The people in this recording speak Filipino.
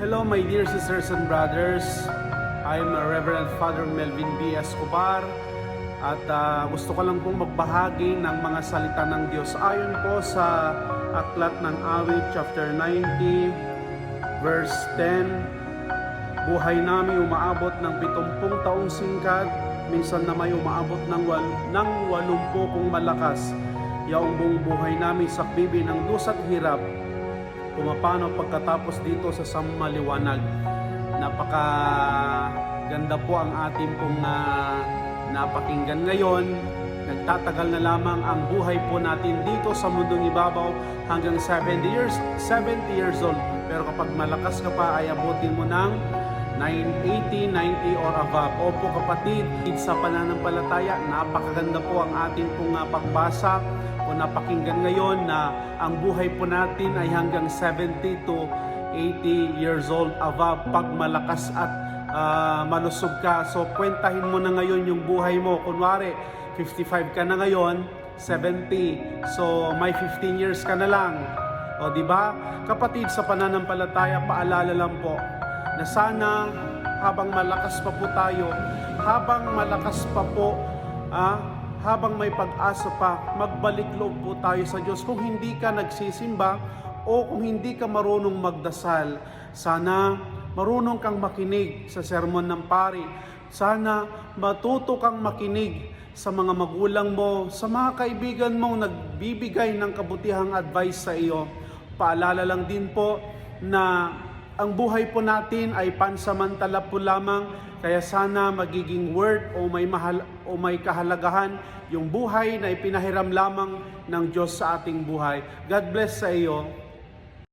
Hello, my dear sisters and brothers. I'm Reverend Father Melvin B. Escobar at gusto ko lang pong magbahagi ng mga salita ng Diyos ayon po sa Aklat ng Awit chapter 90 verse 10. Buhay namin umaabot ng 70 taong singkad, minsan na may umaabot ng 80 kung malakas. Yaong buong buhay namin sakbibi ng dusa't hirap, pumapano pagkatapos dito sa maliwanag. Napaka ganda po ang ating pong napakinggan ngayon. Nagtatagal na lamang ang buhay po natin dito sa mundong ibabaw hanggang 70 years old. Pero kapag malakas ka pa ay abutin mo ng 80, 90 or above. Opo kapatid, sa pananampalataya, napakaganda po ang ating pong pagbasa o napakinggan ngayon na ang buhay po natin ay hanggang 70 to 80 years old above pag malakas at malusog ka. So kwentahin mo na ngayon yung buhay mo. Kunwari, 55 ka na ngayon, 70. So may 15 years ka na lang. O di ba? Kapatid, sa pananampalataya, paalala lang po na sana habang malakas pa po tayo, habang malakas pa po, habang may pag-asa pa, magbalik loob po tayo sa Diyos. Kung hindi ka nagsisimba o kung hindi ka marunong magdasal, sana marunong kang makinig sa sermon ng pari. Sana matuto kang makinig sa mga magulang mo, sa mga kaibigan mong nagbibigay ng kabutihang advice sa iyo. Paalala lang din po na ang buhay po natin ay pansamantala po lamang, kaya sana magiging worth o may kahalagahan yung buhay na ipinahiram lamang ng Diyos sa ating buhay. God bless sa iyo.